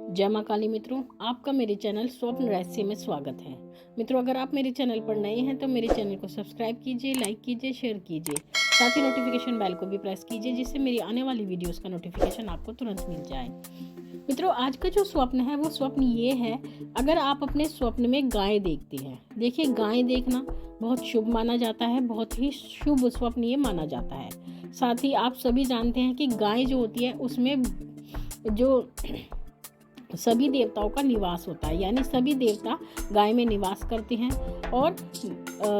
जय माँ काली। मित्रों, आपका मेरे चैनल स्वप्न रहस्य में स्वागत है। मित्रों, अगर आप मेरे चैनल पर नए हैं तो मेरे चैनल को सब्सक्राइब कीजिए, लाइक कीजिए, शेयर कीजिए, साथ ही नोटिफिकेशन बेल को भी प्रेस कीजिए जिससे मेरी आने वाली वीडियोस का नोटिफिकेशन आपको तुरंत मिल जाए। मित्रों, आज का जो स्वप्न है वो स्वप्न ये है, अगर आप अपने स्वप्न में गाय देखते हैं। देखिए, गाय देखना बहुत शुभ माना जाता है, बहुत ही शुभ स्वप्न ये माना जाता है। साथ ही आप सभी जानते हैं कि गाय जो होती है उसमें जो सभी देवताओं का निवास होता है, यानी सभी देवता गाय में निवास करते हैं। और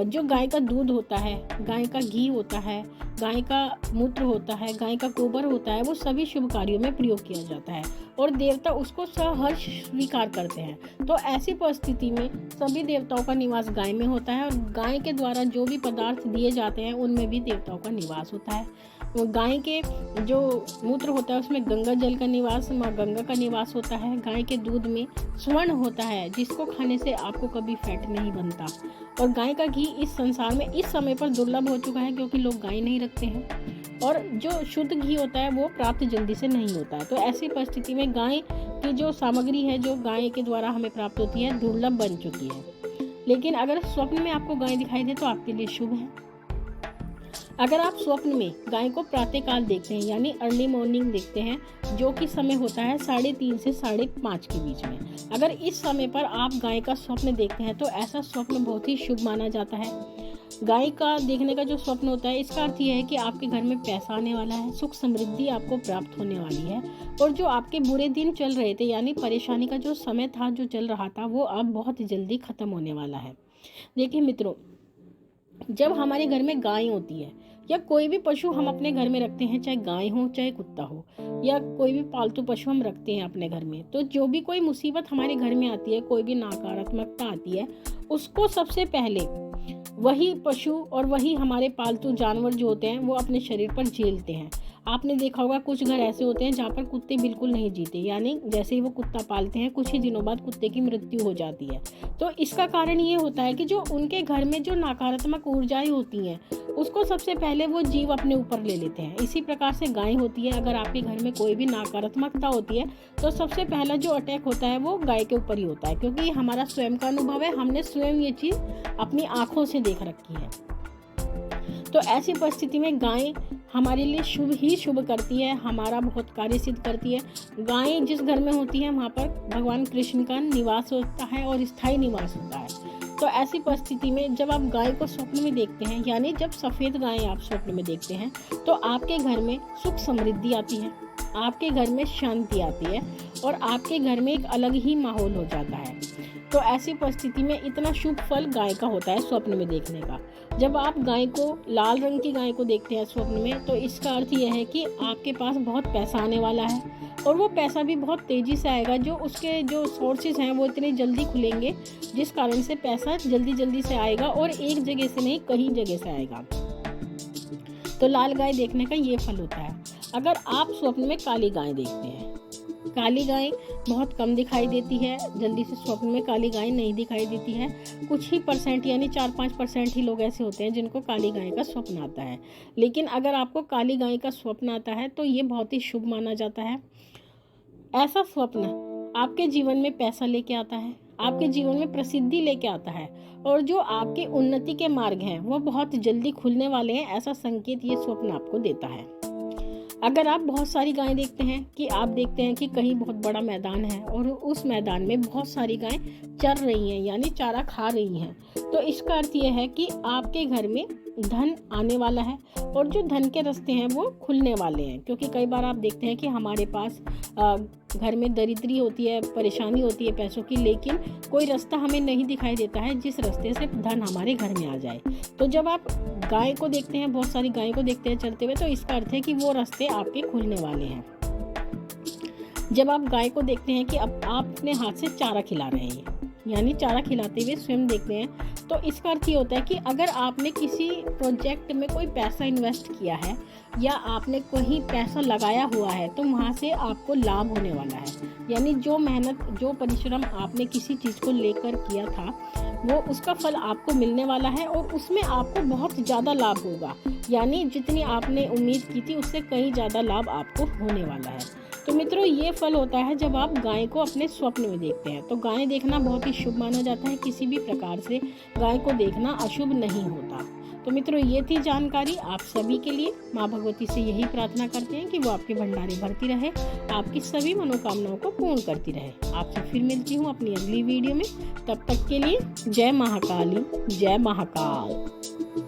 जो गाय का दूध होता है, गाय का घी होता है, गाय का मूत्र होता है, गाय का गोबर होता है, वो सभी शुभ कार्यों में प्रयोग किया जाता है और देवता उसको सहर्ष स्वीकार करते हैं। तो ऐसी परिस्थिति में सभी देवताओं का निवास गाय में होता है और गाय के द्वारा जो भी पदार्थ दिए जाते हैं उनमें भी देवताओं का निवास होता है। गाय के जो मूत्र होता है उसमें गंगा जल का निवास, माँ गंगा का निवास होता है। गाय के दूध में स्वर्ण होता है जिसको खाने से आपको कभी फैट नहीं बनता। और गाय का घी इस संसार में इस समय पर दुर्लभ हो चुका है क्योंकि लोग गाय नहीं रखते हैं और जो शुद्ध घी होता है वो प्राप्त जल्दी से नहीं होता है। तो ऐसी परिस्थिति में गाय की जो सामग्री है जो गाय के द्वारा हमें प्राप्त होती है दुर्लभ बन चुकी है। लेकिन अगर स्वप्न में आपको गाय दिखाई दे तो आपके लिए शुभ है। अगर आप स्वप्न में गाय को प्रातःकाल देखते हैं, यानी अर्ली मॉर्निंग देखते हैं, जो कि समय होता है 3:30 से 5:30 के बीच में, अगर इस समय पर आप गाय का स्वप्न देखते हैं तो ऐसा स्वप्न बहुत ही शुभ माना जाता है। गाय का देखने का जो स्वप्न होता है इसका अर्थ यह है कि आपके घर में पैसा आने वाला है, सुख समृद्धि आपको प्राप्त होने वाली है और जो आपके बुरे दिन चल रहे थे, यानी परेशानी का जो समय था जो चल रहा था, वो अब बहुत जल्दी खत्म होने वाला है। देखिए मित्रों, जब हमारे घर में गाय होती है या कोई भी पशु हम अपने घर में रखते हैं, चाहे गाय हो चाहे कुत्ता हो या कोई भी पालतू पशु हम रखते हैं अपने घर में, तो जो भी कोई मुसीबत हमारे घर में आती है, कोई भी नकारात्मकता आती है, उसको सबसे पहले वही पशु और वही हमारे पालतू जानवर जो होते हैं वो अपने शरीर पर झेलते हैं। आपने देखा होगा कुछ घर ऐसे होते हैं जहाँ पर कुत्ते बिल्कुल नहीं जीते, यानी जैसे ही वो कुत्ता पालते हैं कुछ ही दिनों बाद कुत्ते की मृत्यु हो जाती है। तो इसका कारण ये होता है कि जो उनके घर में जो नकारात्मक ऊर्जाएं होती हैं उसको सबसे पहले वो जीव अपने ऊपर ले लेते हैं। इसी प्रकार से गाय होती है, अगर आपके घर में कोई भी नकारात्मकता होती है तो सबसे पहला जो अटैक होता है वो गाय के ऊपर ही होता है, क्योंकि हमारा स्वयं का अनुभव है, हमने स्वयं ये चीज़ अपनी आंखों से देख रखी है। तो ऐसी परिस्थिति में गाय हमारे लिए शुभ ही शुभ करती है, हमारा बहुत कार्य सिद्ध करती है। गाय जिस घर में होती है वहाँ पर भगवान कृष्ण का निवास होता है और स्थायी निवास होता है। तो ऐसी परिस्थिति में जब आप गाय को स्वप्न में देखते हैं, यानी जब सफ़ेद गाय आप स्वप्न में देखते हैं, तो आपके घर में सुख समृद्धि आती है, आपके घर में शांति आती है और आपके घर में एक अलग ही माहौल हो जाता है। तो ऐसी परिस्थिति में इतना शुभ फल गाय का होता है स्वप्न में देखने का। जब आप गाय को, लाल रंग की गाय को देखते हैं स्वप्न में, तो इसका अर्थ यह है कि आपके पास बहुत पैसा आने वाला है और वो पैसा भी बहुत तेज़ी से आएगा। जो उसके जो सोर्सेज हैं वो इतने जल्दी खुलेंगे जिस कारण से पैसा जल्दी से आएगा और एक जगह से नहीं कहीं जगह से आएगा। तो लाल गाय देखने का ये फल होता है। अगर आप स्वप्न में काली गाय देखते हैं, काली गाय बहुत कम दिखाई देती है, जल्दी से स्वप्न में काली गाय नहीं दिखाई देती है। कुछ ही परसेंट यानी 4-5% ही लोग ऐसे होते हैं जिनको काली गाय का स्वप्न आता है। लेकिन अगर आपको काली गाय का स्वप्न आता है तो ये बहुत ही शुभ माना जाता है। ऐसा स्वप्न आपके जीवन में पैसा लेके आता है, आपके जीवन में प्रसिद्धि लेके आता है और जो आपके उन्नति के मार्ग हैं वो बहुत जल्दी खुलने वाले हैं, ऐसा संकेत ये स्वप्न आपको देता है। अगर आप बहुत सारी गायें देखते हैं, कि आप देखते हैं कि कहीं बहुत बड़ा मैदान है और उस मैदान में बहुत सारी गायें चर रही हैं, यानी चारा खा रही हैं, तो इसका अर्थ यह है कि आपके घर में धन आने वाला है और जो धन के रास्ते हैं वो खुलने वाले हैं। क्योंकि कई बार आप देखते हैं कि हमारे पास घर में दरिद्री होती है, परेशानी होती है पैसों की, लेकिन कोई रास्ता हमें नहीं दिखाई देता है जिस रास्ते से धन हमारे घर में आ जाए। तो जब आप गाय को देखते हैं, बहुत सारी गाय को देखते हैं चलते हुए, तो इसका अर्थ है कि वो रास्ते आपके खुलने वाले हैं। जब आप गाय को देखते हैं कि अब आप अपने हाथ से चारा खिला रहे हैं, यानी चारा खिलाते हुए स्वयं देखते हैं, तो इसका अर्थ ये होता है कि अगर आपने किसी प्रोजेक्ट में कोई पैसा इन्वेस्ट किया है या आपने कहीं पैसा लगाया हुआ है तो वहाँ से आपको लाभ होने वाला है। यानी जो मेहनत, जो परिश्रम आपने किसी चीज़ को लेकर किया था वो उसका फल आपको मिलने वाला है और उसमें आपको बहुत ज़्यादा लाभ होगा, यानी जितनी आपने उम्मीद की थी उससे कहीं ज़्यादा लाभ आपको होने वाला है। तो मित्रों, ये फल होता है जब आप गाय को अपने स्वप्न में देखते हैं। तो गाय देखना बहुत ही शुभ माना जाता है, किसी भी प्रकार से गाय को देखना अशुभ नहीं होता। तो मित्रों, ये थी जानकारी आप सभी के लिए। माँ भगवती से यही प्रार्थना करते हैं कि वो आपके भंडारे भरती रहे, आपकी सभी मनोकामनाओं को पूर्ण करती रहे। आपसे फिर मिलती हूँ अपनी अगली वीडियो में। तब तक के लिए जय महाकाली, जय महाकाल।